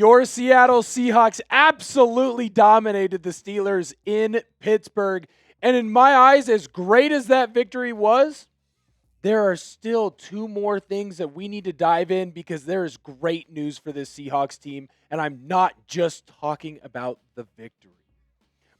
Your Seattle Seahawks absolutely dominated the Steelers in Pittsburgh. And in my eyes, as great as that victory was, there are still two more things that we need to dive in because there is great news for this Seahawks team. And I'm not just talking about the victory.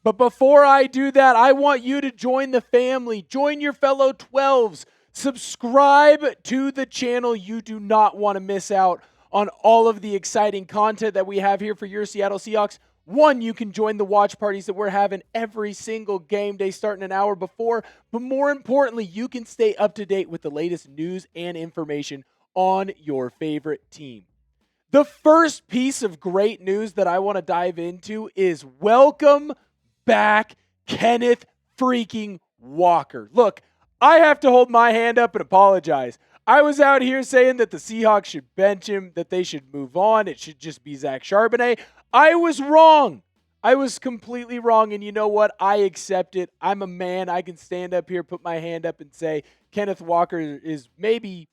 But before I do that, I want you to join the family. Join your fellow 12s. Subscribe to the channel. You do not want to miss out on all of the exciting content that we have here for your Seattle Seahawks. One, you can join the watch parties that we're having every single game day starting an hour before. But more importantly, you can stay up to date with the latest news and information on your favorite team. The first piece of great news that I want to dive into is welcome back Kenneth freaking Walker. Look, I have to hold my hand up and apologize. I was out here saying that the Seahawks should bench him, that they should move on. It should just be Zach Charbonnet. I was wrong. I was completely wrong. And you know what? I accept it. I'm a man. I can stand up here, put my hand up and say Kenneth Walker is maybe,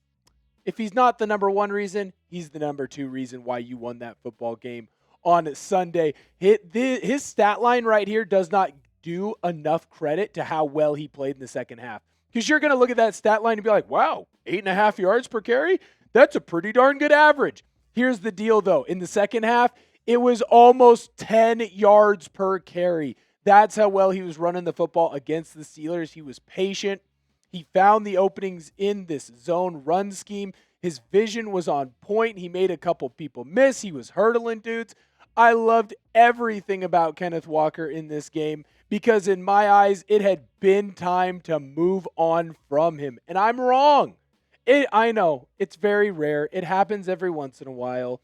if he's not the number one reason, he's the number two reason why you won that football game on Sunday. His stat line right here does not do enough credit to how well he played in the second half. Because you're going to look at that stat line and be like, wow, 8.5 yards per carry? That's a pretty darn good average. Here's the deal, though. In the second half, it was almost 10 yards per carry. That's how well he was running the football against the Steelers. He was patient. He found the openings in this zone run scheme. His vision was on point. He made a couple people miss. He was hurdling dudes. I loved everything about Kenneth Walker in this game because in my eyes, it had been time to move on from him. And I'm wrong. I know, it's very rare. It happens every once in a while.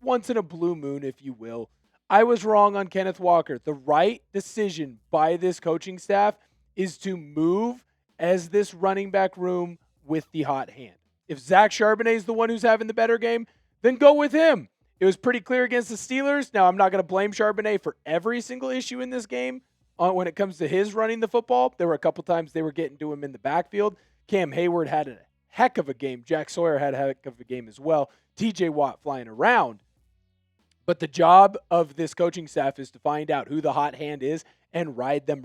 Once in a blue moon, if you will. I was wrong on Kenneth Walker. The right decision by this coaching staff is to move as this running back room with the hot hand. If Zach Charbonnet is the one who's having the better game, then go with him. It was pretty clear against the Steelers. Now, I'm not going to blame Charbonnet for every single issue in this game when it comes to his running the football. There were a couple times they were getting to him in the backfield. Cam Hayward had a heck of a game. Jack Sawyer had a heck of a game as well. TJ Watt flying around. But the job of this coaching staff is to find out who the hot hand is and ride them.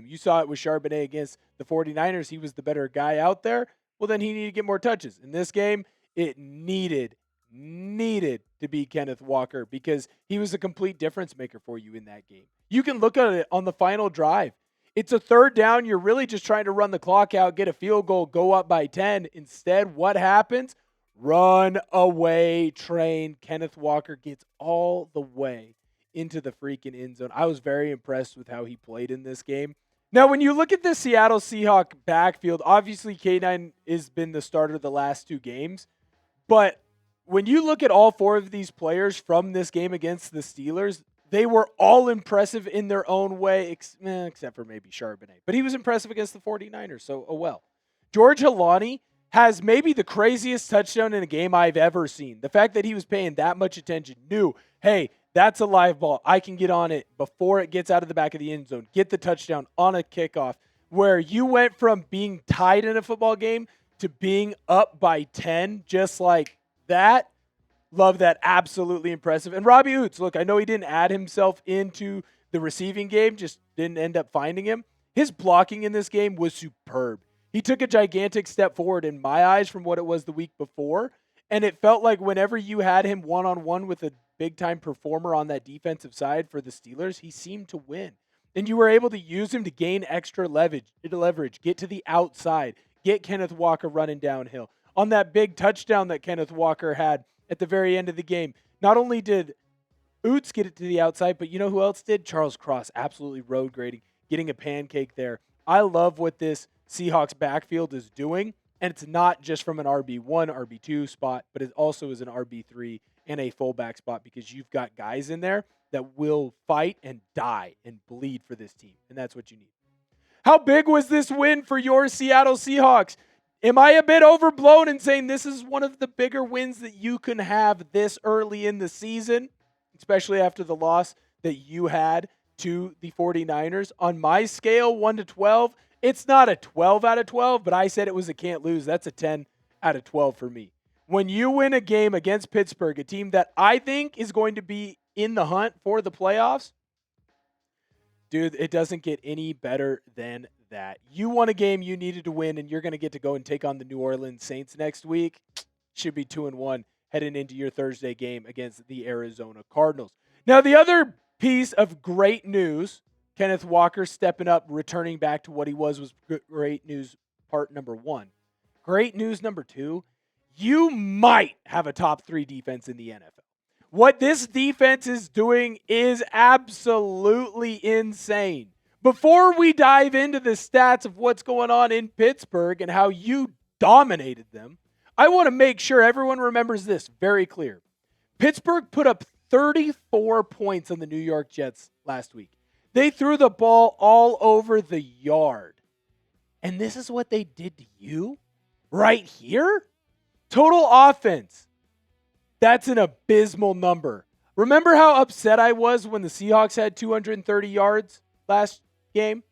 You saw it with Charbonnet against the 49ers. He was the better guy out there. Well, then he needed to get more touches. In this game, it needed to be Kenneth Walker because he was a complete difference maker for you in that game. You can look at it on the final drive. It's a third down. You're really just trying to run the clock out, get a field goal, go up by 10. Instead, what happens? Run away train. Kenneth Walker gets all the way into the freaking end zone. I was very impressed with how he played in this game. Now, when you look at the Seattle Seahawks backfield, obviously K9 has been the starter the last two games. But when you look at all four of these players from this game against the Steelers, they were all impressive in their own way, except for maybe Charbonnet. But he was impressive against the 49ers, so oh well. George Halani has maybe the craziest touchdown in a game I've ever seen. The fact that he was paying that much attention, knew, hey, that's a live ball. I can get on it before it gets out of the back of the end zone. Get the touchdown on a kickoff where you went from being tied in a football game to being up by 10 just like that. Love that. Absolutely impressive. And Robbie Oots, look, I know he didn't add himself into the receiving game, just didn't end up finding him. His blocking in this game was superb. He took a gigantic step forward in my eyes from what it was the week before. And it felt like whenever you had him one-on-one with a big-time performer on that defensive side for the Steelers, he seemed to win. And you were able to use him to gain extra leverage, get to the outside, get Kenneth Walker running downhill. On that big touchdown that Kenneth Walker had at the very end of the game, not only did Oots get it to the outside, but you know who else did? Charles Cross, absolutely road grading, getting a pancake there. I love what this Seahawks backfield is doing, and it's not just from an RB1, RB2 spot, but it also is an RB3 and a fullback spot because you've got guys in there that will fight and die and bleed for this team, and that's what you need. How big was this win for your Seattle Seahawks? Am I a bit overblown in saying this is one of the bigger wins that you can have this early in the season, especially after the loss that you had to the 49ers? On my scale, 1 to 12, it's not a 12 out of 12, but I said it was a can't lose. That's a 10 out of 12 for me. When you win a game against Pittsburgh, a team that I think is going to be in the hunt for the playoffs, dude, it doesn't get any better than that. You won a game you needed to win, and you're going to get to go and take on the New Orleans Saints next week. Should be 2-1 heading into your Thursday game against the Arizona Cardinals. Now, the other piece of great news, Kenneth Walker stepping up, returning back to what he was great news part number one. Great news number two, you might have a top 3 defense in the NFL. What this defense is doing is absolutely insane. Before we dive into the stats of what's going on in Pittsburgh and how you dominated them, I want to make sure everyone remembers this very clear. Pittsburgh put up 34 points on the New York Jets last week. They threw the ball all over the yard. And this is what they did to you right here? Total offense. That's an abysmal number. Remember how upset I was when the Seahawks had 230 yards last game?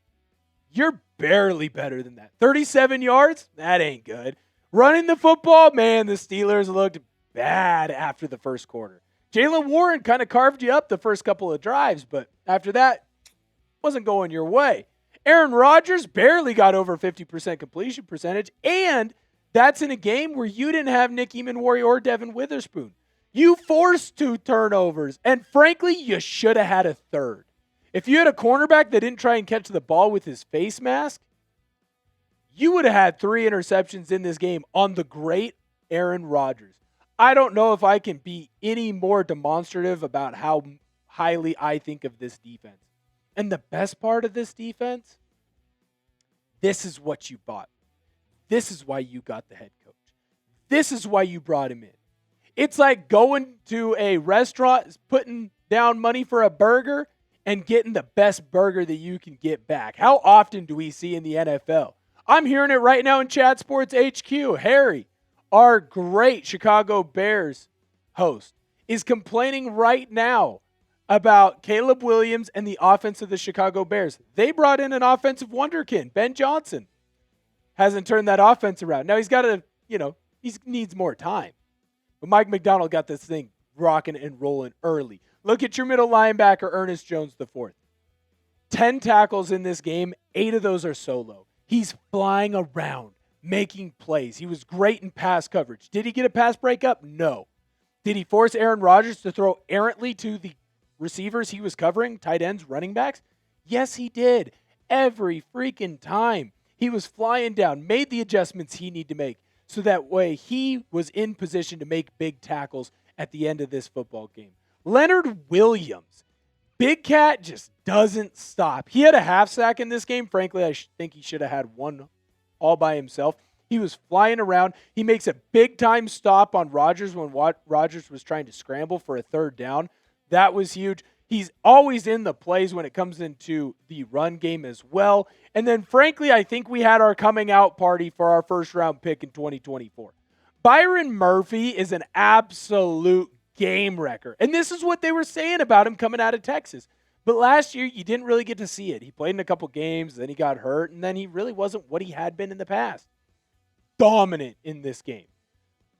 You're barely better than that. 37 yards? That ain't good. Running the football? Man, the Steelers looked bad after the first quarter. Jaylen Warren kind of carved you up the first couple of drives, but after that, wasn't going your way. Aaron Rodgers barely got over 50% completion percentage, and that's in a game where you didn't have Nick Emanwari or Devin Witherspoon. You forced 2 turnovers, and frankly, you should have had a third. If you had a cornerback that didn't try and catch the ball with his face mask, you would have had 3 interceptions in this game on the great Aaron Rodgers. I don't know if I can be any more demonstrative about how highly I think of this defense. And the best part of this defense, this is what you bought. This is why you got the head coach. This is why you brought him in. It's like going to a restaurant, putting down money for a burger, and getting the best burger that you can get back. How often do we see in the NFL? I'm hearing it right now in Chat Sports HQ. Harry, our great Chicago Bears host, is complaining right now about Caleb Williams and the offense of the Chicago Bears. They brought in an offensive wonderkind, Ben Johnson. Hasn't turned that offense around. Now he's got to, he needs more time. But Mike Macdonald got this thing rocking and rolling early. Look at your middle linebacker, Ernest Jones IV. 10 tackles in this game. 8 of those are solo. He's flying around, making plays. He was great in pass coverage. Did he get a pass breakup? No. Did he force Aaron Rodgers to throw errantly to the receivers he was covering, tight ends, running backs? Yes, he did. Every freaking time. He was flying down, made the adjustments he needed to make, so that way he was in position to make big tackles at the end of this football game. Leonard Williams, Big Cat just doesn't stop. He had a half sack in this game. Frankly, I think he should have had one all by himself. He was flying around. He makes a big-time stop on Rodgers when Rodgers was trying to scramble for a third down. That was huge. He's always in the plays when it comes into the run game as well. And then, frankly, I think we had our coming out party for our first-round pick in 2024. Byron Murphy is an absolute game wrecker. And this is what they were saying about him coming out of Texas. But last year, you didn't really get to see it. He played in a couple games, then he got hurt, and then he really wasn't what he had been in the past. Dominant in this game.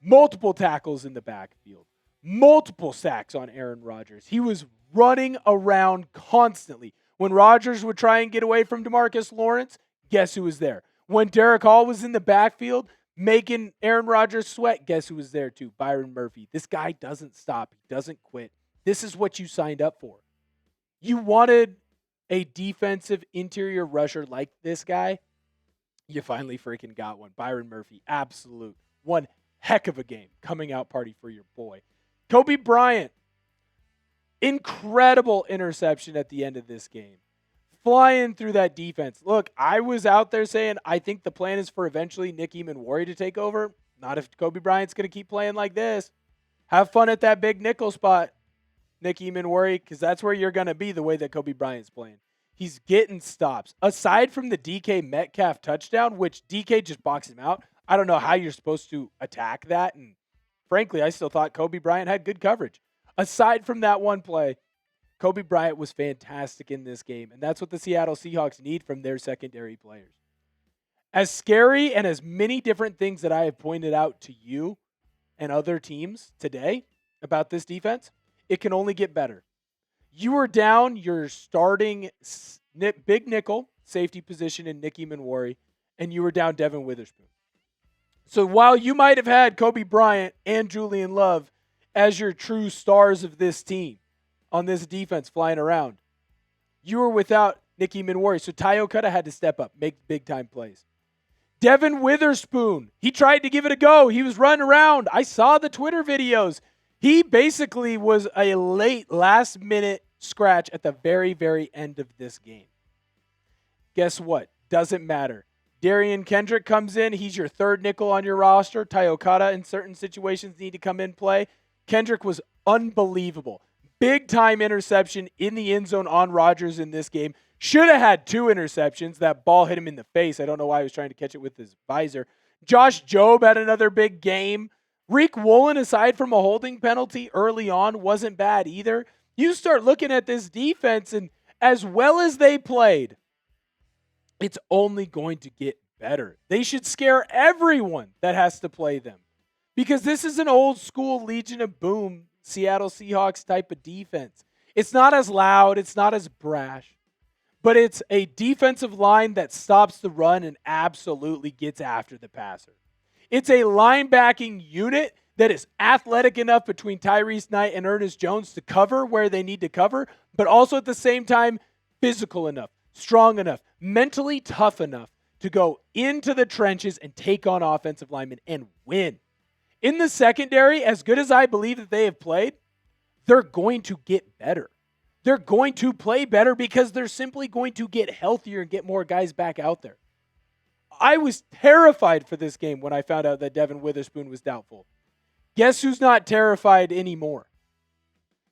Multiple tackles in the backfield. Multiple sacks on Aaron Rodgers. He was running around constantly. When Rodgers would try and get away from DeMarcus Lawrence, guess who was there? When Derek Hall was in the backfield making Aaron Rodgers sweat, guess who was there too? Byron Murphy. This guy doesn't stop. He doesn't quit. This is what you signed up for. You wanted a defensive interior rusher like this guy. You finally freaking got one. Byron Murphy, absolute. One heck of a game. Coming out party for your boy. Coby Bryant, incredible interception at the end of this game. Flying through that defense. Look, I was out there saying I think the plan is for eventually Nick Emanwari to take over. Not if Coby Bryant's going to keep playing like this. Have fun at that big nickel spot, Nick Emanwari, because that's where you're going to be the way that Coby Bryant's playing. He's getting stops. Aside from the DK Metcalf touchdown, which DK just boxed him out, I don't know how you're supposed to attack that. And frankly, I still thought Coby Bryant had good coverage. Aside from that one play, Coby Bryant was fantastic in this game, and that's what the Seattle Seahawks need from their secondary players. As scary and as many different things that I have pointed out to you and other teams today about this defense, it can only get better. You are down your starting big nickel safety position in Nicky Manwari, and you were down Devin Witherspoon. So while you might have had Coby Bryant and Julian Love as your true stars of this team on this defense flying around, you were without Nicky Manwari. So Ty Okada had to step up, make big-time plays. Devin Witherspoon, he tried to give it a go. He was running around. I saw the Twitter videos. He basically was a late last-minute scratch at the very, very end of this game. Guess what? Doesn't matter. Derion Kendrick comes in. He's your third nickel on your roster. Ty Okada in certain situations need to come in play. Kendrick was unbelievable. Big-time interception in the end zone on Rodgers in this game. Should have had 2 interceptions. That ball hit him in the face. I don't know why he was trying to catch it with his visor. Josh Jobe had another big game. Reek Woolen, aside from a holding penalty early on, wasn't bad either. You start looking at this defense, and as well as they played, it's only going to get better. They should scare everyone that has to play them, because this is an old school Legion of Boom Seattle Seahawks type of defense. It's not as loud. It's not as brash, but it's a defensive line that stops the run and absolutely gets after the passer. It's a linebacking unit that is athletic enough between Tyrese Knight and Ernest Jones to cover where they need to cover, but also at the same time physical enough, strong enough, mentally tough enough to go into the trenches and take on offensive linemen and win. In the secondary, as good as I believe that they have played, they're going to get better. They're going to play better because they're simply going to get healthier and get more guys back out there. I was terrified for this game when I found out that Devin Witherspoon was doubtful. Guess who's not terrified anymore?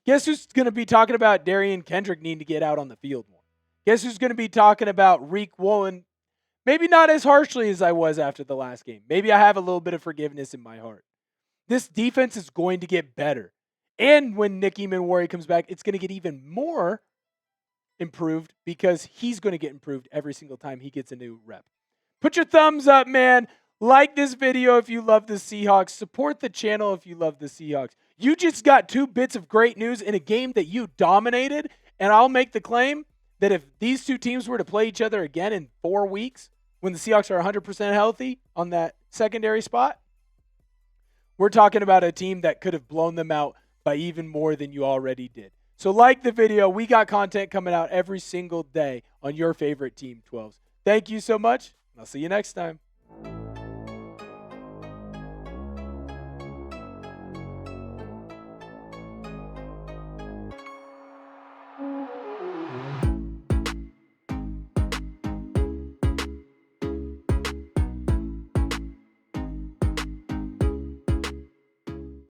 Guess who's going to be talking about Derion Kendrick needing to get out on the field more? Guess who's going to be talking about Reek Woolen? Maybe not as harshly as I was after the last game. Maybe I have a little bit of forgiveness in my heart. This defense is going to get better. And when Nicky Manwari comes back, it's going to get even more improved because he's going to get improved every single time he gets a new rep. Put your thumbs up, man. Like this video if you love the Seahawks. Support the channel if you love the Seahawks. You just got 2 bits of great news in a game that you dominated, and I'll make the claim that if these 2 teams were to play each other again in 4 weeks, when the Seahawks are 100% healthy on that secondary spot, we're talking about a team that could have blown them out by even more than you already did. So like the video. We got content coming out every single day on your favorite Team 12s. Thank you so much. I'll see you next time.